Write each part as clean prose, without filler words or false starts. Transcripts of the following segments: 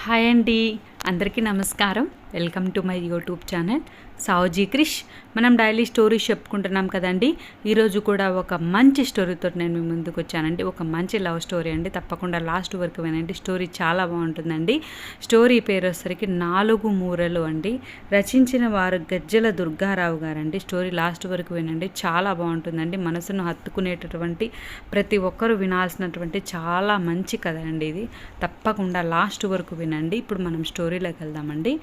Hi అండి, అందరికీ నమస్కారం. Welcome to my YouTube channel Savuji Krish. మనం డైలీ స్టోరీస్ చెప్పుకుంటున్నాం కదండి. ఈరోజు కూడా ఒక మంచి స్టోరీతో నేను మీ ముందుకు వచ్చానండి. ఒక మంచి లవ్ స్టోరీ అండి. తప్పకుండా లాస్ట్ వరకు వినండి. స్టోరీ చాలా బాగుంటుందండి. స్టోరీ పేరు వచ్చేసరికి 4 మూరలు అండి. రచించిన వారు గజ్జల దుర్గారావు గారండి. స్టోరీ లాస్ట్ వరకు వినండి, చాలా బాగుంటుందండి. మనసును హత్తుకునేటటువంటి, ప్రతి ఒక్కరూ వినాల్సినటువంటి చాలా మంచి కథ అండి ఇది. తప్పకుండా లాస్ట్ వరకు వినండి. ఇప్పుడు మనం స్టోరీలోకి వెళ్దామండి.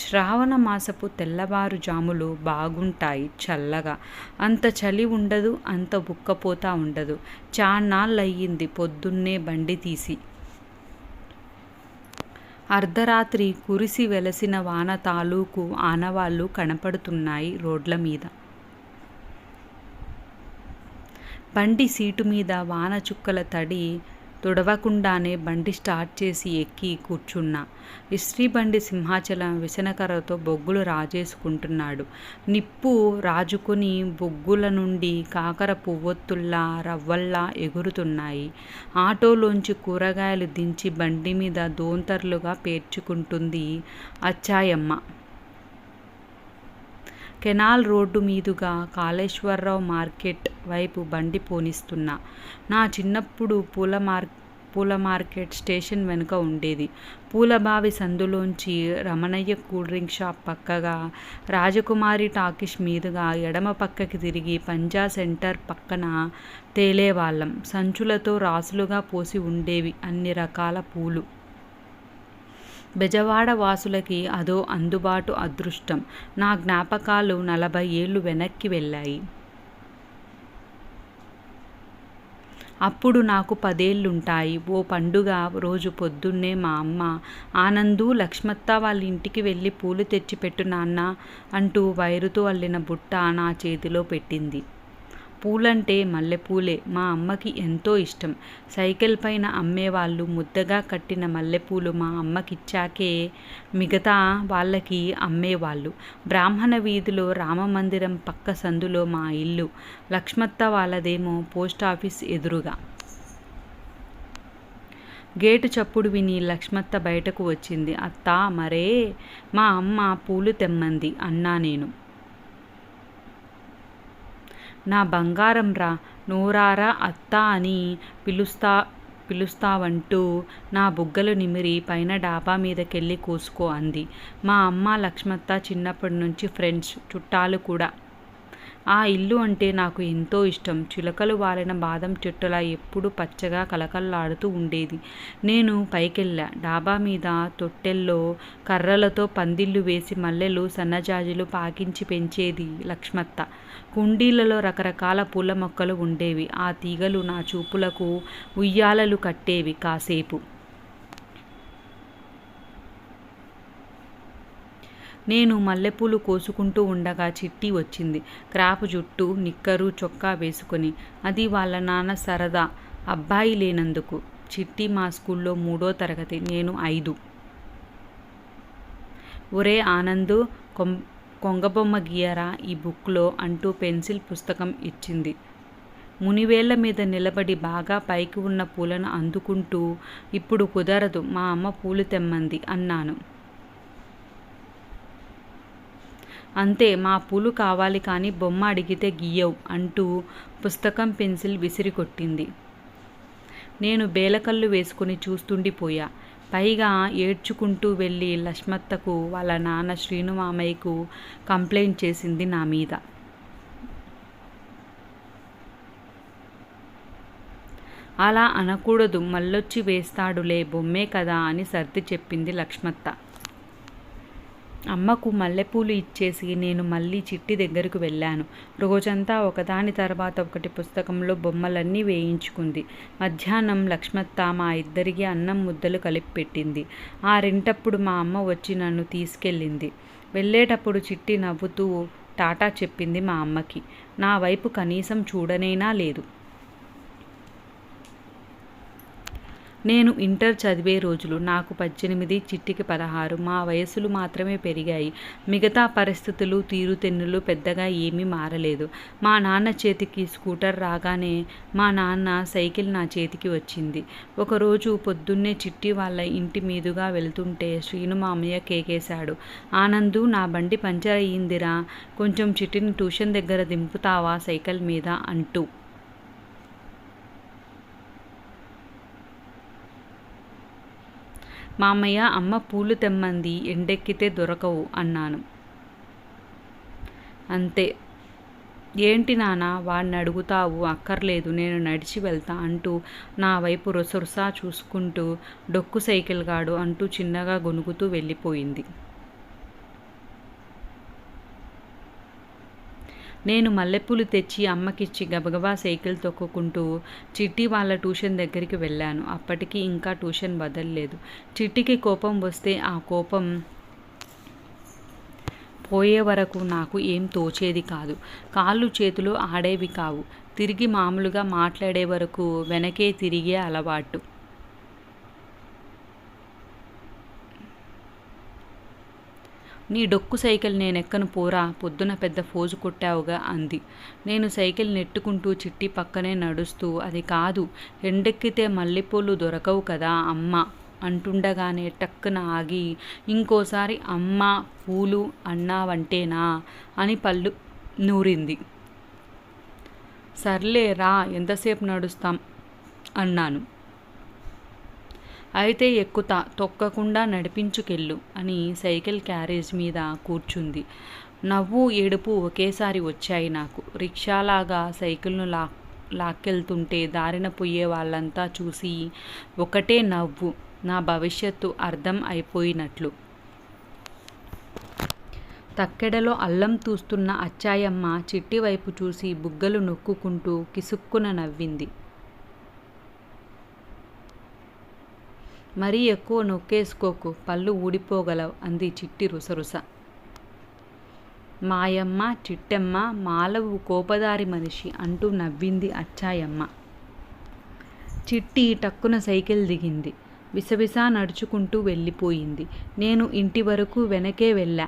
శ్రావణ మాసపు తెల్లవారుజాములు బాగుంటాయి చల్లగా. అంత చలి ఉండదు, అంత బుక్కపోతా ఉండదు. చాన్నాళ్ళయ్యింది పొద్దున్నే బండి తీసి. అర్ధరాత్రి కురిసి వెలసిన వాన తాలూకు ఆనవాళ్ళు కనపడుతున్నాయి రోడ్ల మీద. బండి సీటు మీద వాన చుక్కల తడి తుడవకుండానే బండి స్టార్ట్ చేసి ఎక్కి కూర్చున్నా. ఇస్త్రీ బండి సింహాచలం విసనకర్రతో బొగ్గులు రాజేసుకుంటున్నాడు. నిప్పు రాజుకుని బొగ్గుల నుండి కాకర పువ్వొత్తుల్లా రవ్వల్లా ఎగురుతున్నాయి. ఆటోలోంచి కూరగాయలు దించి బండి మీద దోంతర్లుగా పేర్చుకుంటుంది అచ్చాయమ్మ. కెనాల్ రోడ్డు మీదుగా కాళేశ్వరరావు మార్కెట్ వైపు బండి పోనిస్తున్నా. నా చిన్నప్పుడు పూల మార్కెట్ స్టేషన్ వెనుక ఉండేది. పూలబావి సందులోంచి రమణయ్య కూల్ డ్రింక్ షాప్ పక్కగా, రాజకుమారి టాకీస్ మీదుగా ఎడమ పక్కకి తిరిగి పంజా సెంటర్ పక్కన తేలేవాళ్ళం. సంచులతో రాసులుగా పోసి ఉండేవి అన్ని రకాల పూలు. బెజవాడ వాసులకి అదో అందుబాటు అదృష్టం. నా జ్ఞాపకాలు 40 ఏళ్ళు వెనక్కి వెళ్ళాయి. అప్పుడు నాకు 10 ఏళ్ళుంటాయి. ఓ పండుగ రోజు పొద్దున్నే మా అమ్మ, ఆనందు, లక్ష్మత్త వాళ్ళ ఇంటికి వెళ్ళి పూలు తెచ్చిపెట్టు నాన్న అంటూ వైరుతో అల్లిన బుట్ట నా చేతిలో పెట్టింది. పూలంటే మల్లెపూలే మా అమ్మకి ఎంతో ఇష్టం. సైకిల్ పైన అమ్మేవాళ్ళు ముద్దగా కట్టిన మల్లెపూలు మా అమ్మకిచ్చాకే మిగతా వాళ్ళకి అమ్మేవాళ్ళు. బ్రాహ్మణ వీధిలో రామమందిరం పక్క సందులో మా ఇల్లు. లక్ష్మత్త వాళ్ళదేమో పోస్టాఫీస్ ఎదురుగా. గేటు చప్పుడు విని లక్ష్మత్త బయటకు వచ్చింది. అత్తా మరే, మా అమ్మ పూలు తెమ్మంది అన్నా నేను. నా బంగారం రా, నోరారా అత్తా అని పిలుస్తావంటూ నా బుగ్గలు నిమిరి పైన డాబా మీదకెళ్ళి కూసుకో అంది. మా అమ్మ లక్ష్మత్త చిన్నప్పటి నుంచి ఫ్రెండ్స్, చుట్టాలు కూడా. ఆ ఇల్లు అంటే నాకు ఎంతో ఇష్టం. చిలకలు వాలిన బాదం చెట్టులా ఎప్పుడూ పచ్చగా కలకల్లాడుతూ ఉండేది. నేను పైకెళ్ళా. డాబా మీద తొట్టెల్లో కర్రలతో పందిళ్ళు వేసి మల్లెలు, సన్నజాజులు పాకించి పెంచేది లక్ష్మత్త. కుండీలలో రకరకాల పూల మొక్కలు ఉండేవి. ఆ తీగలు నా చూపులకు ఉయ్యాలలు కట్టేవి కాసేపు. నేను మల్లెపూలు కోసుకుంటూ ఉండగా చిట్టి వచ్చింది. క్రాపు జుట్టు, నిక్కరు, చొక్కా వేసుకొని. అది వాళ్ళ నాన్న సరదా, అబ్బాయి లేనందుకు. చిట్టి మా స్కూల్లో 3వ తరగతి, నేను 5. ఒరే ఆనందు, కొంగబొమ్మ గీయరా ఈ బుక్లో అంటూ పెన్సిల్ పుస్తకం ఇచ్చింది. మునివేళ్ల మీద నిలబడి బాగా పైకి ఉన్న పూలను అందుకుంటూ, ఇప్పుడు కుదరదు, మా అమ్మ పూలు తెమ్మంది అన్నాను. అంతే, మా పూలు కావాలి కానీ బొమ్మ అడిగితే గీయవు అంటూ పుస్తకం పెన్సిల్ విసిరికొట్టింది. నేను బేలకళ్ళు వేసుకుని చూస్తుండిపోయా. పైగా ఏడ్చుకుంటూ వెళ్ళి లక్ష్మత్తకు వాళ్ళ నాన్న శ్రీనుమామయ్యకు కంప్లైంట్ చేసింది నా మీద. అలా అనకూడదు, మళ్ళొచ్చి వేస్తాడులే, బొమ్మే కదా అని సర్ది చెప్పింది లక్ష్మత్త. అమ్మకు మల్లెపూలు ఇచ్చేసి నేను మళ్ళీ చిట్టి దగ్గరకు వెళ్ళాను. రోజంతా ఒకదాని తర్వాత ఒకటి పుస్తకంలో బొమ్మలన్నీ వేయించుకుంది. మధ్యాహ్నం లక్ష్మత్త మా ఇద్దరికి అన్నం ముద్దలు కలిపి పెట్టింది. 6 మా అమ్మ వచ్చి నన్ను తీసుకెళ్ళింది. వెళ్ళేటప్పుడు చిట్టి నవ్వుతూ టాటా చెప్పింది మా అమ్మకి. నా వైపు కనీసం చూడనేనా లేదు. నేను ఇంటర్ చదివే రోజులు. నాకు 18, చిట్టికి 16. మా వయసులు మాత్రమే పెరిగాయి. మిగతా పరిస్థితులు, తీరుతెన్నులు పెద్దగా ఏమీ మారలేదు. మా నాన్న చేతికి స్కూటర్ రాగానే మా నాన్న సైకిల్ నా చేతికి వచ్చింది. ఒకరోజు పొద్దున్నే చిట్టి వాళ్ళ ఇంటి మీదుగా వెళ్తుంటే శ్రీను మామయ్య కేకేశాడు. ఆనందు, నా బండి పంచర్ అయ్యిందిరా, కొంచెం చిట్టిని ట్యూషన్ దగ్గర దింపుతావా సైకిల్ మీద అంటూ. మామయ్య, అమ్మ పూలు తెమ్మంది, ఎండెక్కితే దొరకవు అన్నాను. అంతే. ఏంటి నాన్న వాడిని అడుగుతావు, అక్కర్లేదు నేను నడిచి వెళ్తా అంటూ నా వైపు రుసరుసా చూసుకుంటూ డొక్కు సైకిల్ గాడు అంటూ చిన్నగా గొనుగుతూ వెళ్ళిపోయింది. నేను మల్లెపూలు తెచ్చి అమ్మకిచ్చి గబగబా సైకిల్ తొక్కుకుంటూ చిట్టి వాళ్ళ ట్యూషన్ దగ్గరికి వెళ్ళాను. అప్పటికి ఇంకా ట్యూషన్ వదలలేదు. చిట్టికి కోపం వస్తే ఆ కోపం పోయే వరకు నాకు ఏం తోచేది కాదు. కాళ్ళు చేతులు ఆడేవి కావు. తిరిగి మామూలుగా మాట్లాడే వరకు వెనకే తిరిగే అలవాటు. నీ డొక్కు సైకిల్ నేనెక్కను పోరా, పొద్దున పెద్ద ఫోజు కొట్టావుగా అంది. నేను సైకిల్ నెట్టుకుంటూ చిట్టి పక్కనే నడుస్తూ, అది కాదు, ఎండెక్కితే మల్లెపూలు దొరకవు కదా అమ్మ అంటుండగానే టక్కున ఆగి, ఇంకోసారి అమ్మ పూలు అన్నావంటేనా అని పళ్ళు నూరింది. సర్లే రా, ఎంతసేపు నడుస్తాం అన్నాను. అయితే ఎక్కుతా, తొక్కకుండా నడిపించుకెళ్ళు అని సైకిల్ క్యారేజ్ మీద కూర్చుంది. నవ్వు ఏడుపు ఒకేసారి వచ్చాయి నాకు. రిక్షాలాగా సైకిల్ను లాక్కెళ్తుంటే దారిన పోయే వాళ్ళంతా చూసి ఒకటే నవ్వు. నా భవిష్యత్తు అర్థం అయిపోయినట్లు. తక్కెడలో అల్లం తూస్తున్న అచ్చాయమ్మ చిట్టి వైపు చూసి బుగ్గలు నొక్కుకుంటూ కిసుక్కున నవ్వింది. మరీ ఎక్కువ నొక్కేసుకోకు, పళ్ళు ఊడిపోగలవు అంది చిట్టి రుసరుస. మాయమ్మ, చిట్టమ్మ, మాలవు కోపదారి మనిషి అంటూ నవ్వింది అచ్చాయమ్మ. చిట్టి టక్కున సైకిల్ దిగింది. విసవిసా నడుచుకుంటూ వెళ్ళిపోయింది. నేను ఇంటి వరకు వెనకే వెళ్ళా.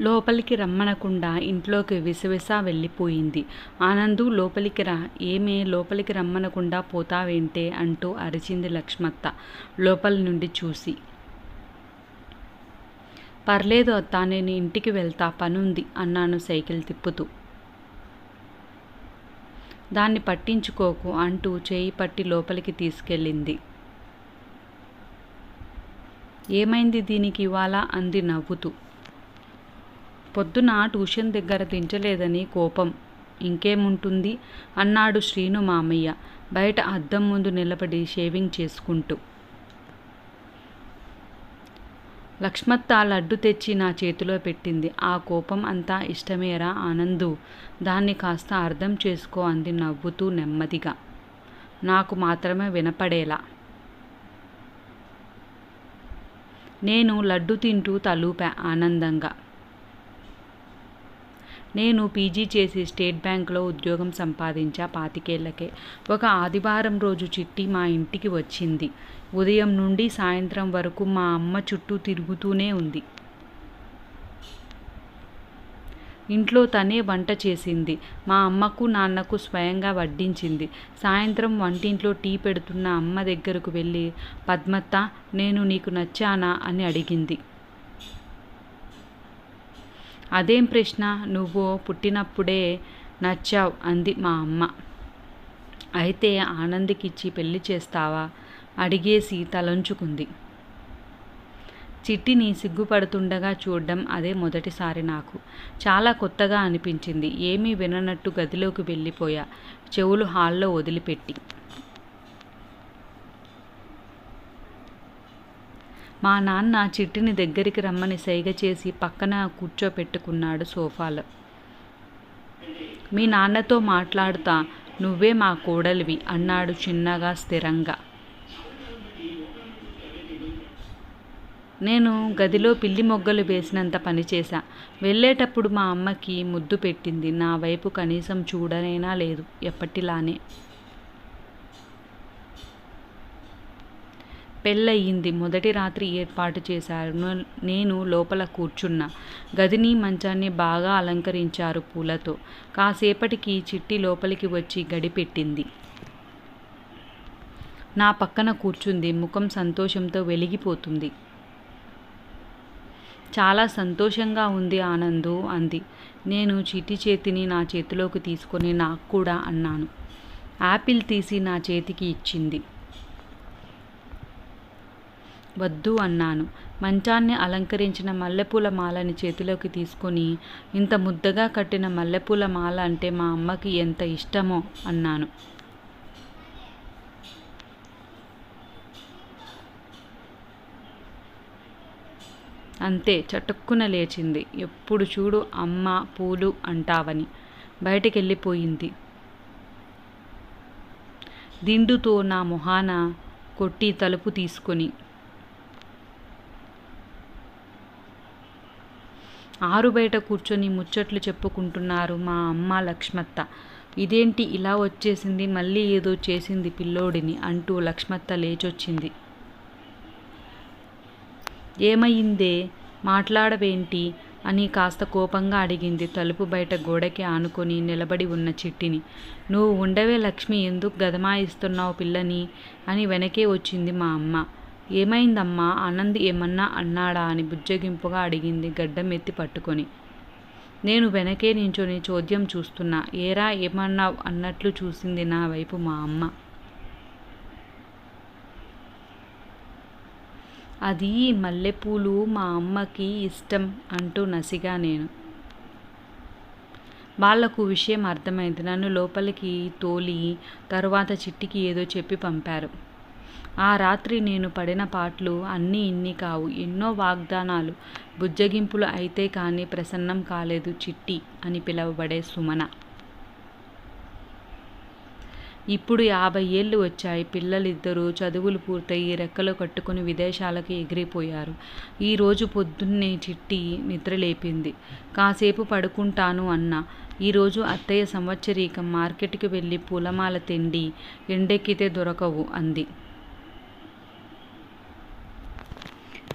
లోపలికి రమ్మనకుండా ఇంట్లోకి విసవిసా వెళ్ళిపోయింది. ఆనందు, లోపలికి రా. ఏమే, లోపలికి రమ్మనకుండా పోతావేంటే అంటూ అరిచింది లక్ష్మత్త లోపలి నుండి చూసి. పర్లేదు అత్త, నేను ఇంటికి వెళ్తా, పనుంది అన్నాను సైకిల్ తిప్పుతూ. దాన్ని పట్టించుకోకు అంటూ చేయి పట్టి లోపలికి తీసుకెళ్ళింది. ఏమైంది దీనికి ఇవాళ అంది నవ్వుతూ. పొద్దున ట్యూషన్ దగ్గర దించలేదని కోపం. ఇంకేముంటుంది అన్నాడు శ్రీను మామయ్య బయట అద్దం ముందు నిలబడి షేవింగ్ చేసుకుంటూ. లక్ష్మత్త లడ్డు తెచ్చి నా చేతిలో పెట్టింది. ఆ కోపం అంతా ఇష్టమేరా ఆనందు, దాన్ని కాస్త అర్థం చేసుకో అంది నవ్వుతూ నెమ్మదిగా. నాకు మాత్రమే వినపడేలా. నేను లడ్డు తింటూ తలూపా ఆనందంగా. నేను పీజీ చేసి స్టేట్ బ్యాంకులో ఉద్యోగం సంపాదించా 25 ఏళ్లకే. ఒక ఆదివారం రోజు చిట్టి మా ఇంటికి వచ్చింది. ఉదయం నుండి సాయంత్రం వరకు మా అమ్మ చుట్టూ తిరుగుతూనే ఉంది. ఇంట్లో తనే వంట చేసింది. మా అమ్మకు నాన్నకు స్వయంగా వడ్డించింది. సాయంత్రం వంటింట్లో టీ పెడుతున్న అమ్మ దగ్గరకు వెళ్ళి, పద్మత్త, నేను నీకు నచ్చానా అని అడిగింది. అదేం ప్రశ్న, నువ్వు పుట్టినప్పుడే నచ్చావు అంది మా అమ్మ. అయితే ఆనంద్కిచ్చి పెళ్లి చేస్తావా అడిగేసి తలంచుకుంది. చిట్టిని సిగ్గుపడుతుండగా చూడడం అదే మొదటిసారి నాకు. చాలా కొత్తగా అనిపించింది. ఏమీ విననట్టు గదిలోకి వెళ్ళిపోయా, చెవులు హాల్లో వదిలిపెట్టి. మా నాన్న చిట్టిని దగ్గరికి రమ్మని సైగ చేసి పక్కన కూర్చోపెట్టుకున్నాడు సోఫాలో. మీ నాన్నతో మాట్లాడుతా, నువ్వే మా కోడలివి అన్నాడు చిన్నగా స్థిరంగా. నేను గదిలో పిల్లి మొగ్గలు వేసినంత పనిచేశా. వెళ్ళేటప్పుడు మా అమ్మకి ముద్దు పెట్టింది. నా వైపు కనీసం చూడనైనా లేదు, ఎప్పటిలానే. పెళ్ళయింది. మొదటి రాత్రి ఏర్పాటు చేశారు. నేను లోపల కూర్చున్నా. గదిని మంచాన్ని బాగా అలంకరించారు పూలతో. కాసేపటికి చిట్టి లోపలికి వచ్చి గడిపెట్టింది. నా పక్కన కూర్చుంది. ముఖం సంతోషంతో వెలిగిపోతుంది. చాలా సంతోషంగా ఉంది ఆనందు అంది. నేను చిట్టి చేతిని నా చేతిలోకి తీసుకొని నాకు కూడా అన్నాను. యాపిల్ తీసి నా చేతికి ఇచ్చింది. వద్దు అన్నాను. మంచాన్ని అలంకరించిన మల్లెపూల మాలని చేతిలోకి తీసుకొని, ఇంత ముద్దగా కట్టిన మల్లెపూల మాల అంటే మా అమ్మకి ఎంత ఇష్టమో అన్నాను. అంతే, చటుక్కున లేచింది. ఎప్పుడు చూడు అమ్మ పూలు అంటావని బయటికెళ్ళిపోయింది. దిండుతో నా మొహాన కొట్టి తలుపు తీసుకొని. ఆరు బయట కూర్చొని ముచ్చట్లు చెప్పుకుంటున్నారు మా అమ్మ లక్ష్మత్త. ఇదేంటి ఇలా వచ్చేసింది, మళ్ళీ ఏదో చేసింది పిల్లోడిని అంటూ లక్ష్మత్త లేచొచ్చింది. ఏమయిందే, మాట్లాడవేంటి అని కాస్త కోపంగా అడిగింది తలుపు బయట గోడకి ఆనుకొని నిలబడి ఉన్న చిట్టిని. నువ్వు ఉండవే లక్ష్మి, ఎందుకు గదమాయిస్తున్నావు పిల్లని అని వెనకే వచ్చింది మా అమ్మ. ఏమైందమ్మా, ఆనంద్ ఏమన్నా అన్నాడా అని బుజ్జగింపుగా అడిగింది గడ్డం ఎత్తి పట్టుకొని. నేను వెనకే నించొని చోద్యం చూస్తున్నా. ఏరా ఏమన్నావు అన్నట్లు చూసింది నా వైపు మా అమ్మ. అది మల్లెపూలు మా అమ్మకి ఇష్టం అంటూ నసిగా నేను. వాళ్లకు విషయం అర్థమైంది. నన్ను లోపలికి తోలి తరువాత చిట్టికి ఏదో చెప్పి పంపారు. ఆ రాత్రి నేను పడిన పాటలు అన్నీ ఇన్ని కావు. ఎన్నో వాగ్దానాలు, బుజ్జగింపులు అయితే కానీ ప్రసన్నం కాలేదు చిట్టి అని పిలవబడే సుమన. ఇప్పుడు 50 ఏళ్ళు వచ్చాయి. పిల్లలిద్దరూ చదువులు పూర్తయి రెక్కలు కట్టుకుని విదేశాలకు ఎగిరిపోయారు. ఈరోజు పొద్దున్నే చిట్టి నిద్రలేపింది. కాసేపు పడుకుంటాను అన్నా. ఈరోజు అత్తయ్య సంవత్సరీకం, మార్కెట్కి వెళ్ళి పూలమాల తెండి, ఎండెక్కితే దొరకవు అంది.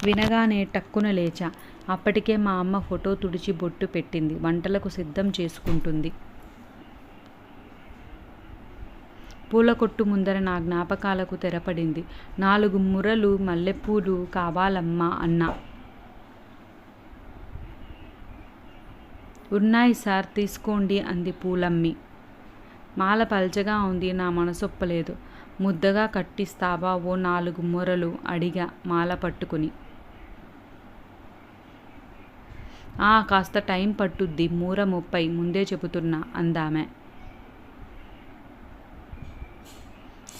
వినగానే టక్కున లేచా. అప్పటికే మా అమ్మ ఫోటో తుడిచి బొట్టు పెట్టింది. వంటలకు సిద్ధం చేసుకుంటుంది. పూల కొట్టు ముందర నా జ్ఞాపకాలకు తెరపడింది. 4 మురలు మల్లెపూలు కావాలమ్మా అన్నా. ఉన్నాయి సార్, తీసుకోండి అంది పూలమ్మి. మాల పల్చగా ఉంది, నా మనసొప్పలేదు. ముద్దగా కట్టిస్తావా ఓ 4 మురలు అడిగా మాల పట్టుకుని. కాస్త టైం పట్టుద్ది, మూర 30 ముందే చెబుతున్నా అందామె.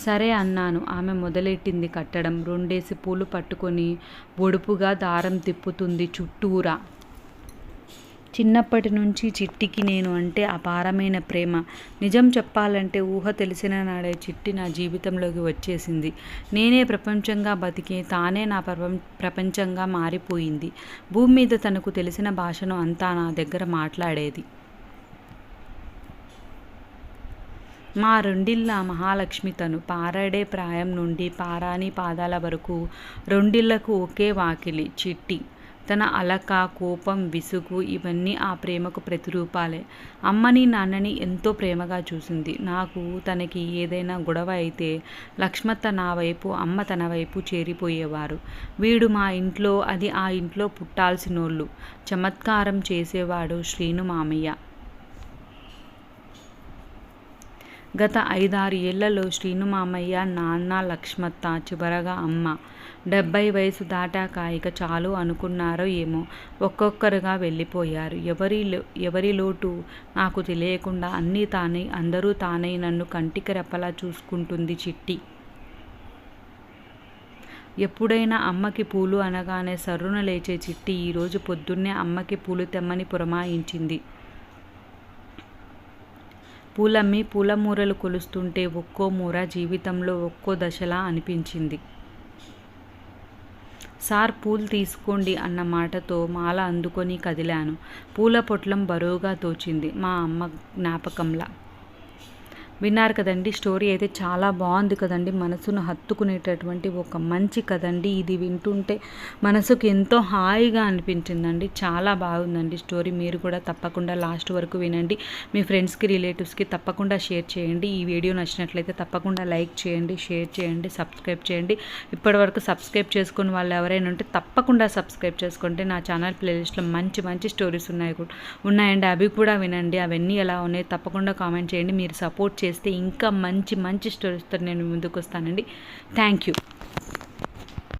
సరే అన్నాను. ఆమె మొదలెట్టింది కట్టడం. 2 పూలు పట్టుకొని ఒడుపుగా దారం తిప్పుతుంది చుట్టూరా. చిన్నప్పటి నుంచి చిట్టికి నేను అంటే అపారమైన ప్రేమ. నిజం చెప్పాలంటే ఊహ తెలిసిన నాడే చిట్టి నా జీవితంలోకి వచ్చేసింది. నేనే ప్రపంచంగా బతికి తానే నా ప్రపంచంగా మారిపోయింది. భూమి మీద తనకు తెలిసిన భాషను అంతా నా దగ్గర మాట్లాడేది. మా రెండిళ్ళ మహాలక్ష్మి తను. పారాడే ప్రాయం నుండి పారాని పాదాల వరకు రెండిళ్లకు ఒకే వాకిలి చిట్టి. తన అలక, కోపం, విసుగు ఇవన్నీ ఆ ప్రేమకు ప్రతిరూపాలే. అమ్మని నాన్నని ఎంతో ప్రేమగా చూసింది. నాకు తనకి ఏదైనా గొడవ అయితే లక్ష్మత్త నా వైపు, అమ్మ తన వైపు చేరిపోయేవారు. వీడు మా ఇంట్లో, అది ఆ ఇంట్లో పుట్టాల్సినోళ్ళు. చమత్కారం చేసేవాడు శ్రీను మామయ్య. గత 5-6 ఏళ్లలో శ్రీను మామయ్య, నాన్న, లక్ష్మత్త, చివరగా అమ్మ 70 వయసు దాటాక ఇక చాలు అనుకున్నారో ఏమో ఒక్కొక్కరుగా వెళ్ళిపోయారు. ఎవరి లోటు నాకు తెలియకుండా అన్నీ తానై, అందరూ తానై నన్ను కంటికి రెప్పలా చూసుకుంటుంది చిట్టి. ఎప్పుడైనా అమ్మకి పూలు అనగానే సర్రున లేచే చిట్టి ఈరోజు పొద్దున్నే అమ్మకి పూలు తెమ్మని పురమాయించింది. పూలమ్మి పూల మూరలు కొలుస్తుంటే ఒక్కో మూర జీవితంలో ఒక్కో దశలా అనిపించింది. సార్ పూలు తీసుకోండి అన్న మాటతో మాల అందుకొని కదిలాను. పూల పొట్లం బరువుగా తోచింది, మా అమ్మ జ్ఞాపకంలా. విన్నారు కదండి, స్టోరీ అయితే చాలా బాగుంది కదండి. మనసును హత్తుకునేటటువంటి ఒక మంచి కదండి. ఇది వింటుంటే మనసుకు ఎంతో హాయిగా అనిపించిందండి. చాలా బాగుందండి స్టోరీ. మీరు కూడా తప్పకుండా లాస్ట్ వరకు వినండి. మీ ఫ్రెండ్స్కి, రిలేటివ్స్కి తప్పకుండా షేర్ చేయండి. ఈ వీడియో నచ్చినట్లయితే తప్పకుండా లైక్ చేయండి, షేర్ చేయండి, సబ్స్క్రైబ్ చేయండి. ఇప్పటివరకు సబ్స్క్రైబ్ చేసుకుని వాళ్ళు ఎవరైనా ఉంటే తప్పకుండా సబ్స్క్రైబ్ చేసుకోండి. నా ఛానల్ ప్లేలిస్ట్లో మంచి మంచి స్టోరీస్ ఉన్నాయండి, అవి కూడా వినండి. అవన్నీ ఎలా ఉన్నాయి తప్పకుండా కామెంట్ చేయండి. మీరు సపోర్ట్ చేస్తే ఇంకా మంచి మంచి స్టోరీస్తో నేను ముందుకు వస్తానండి. Thank you.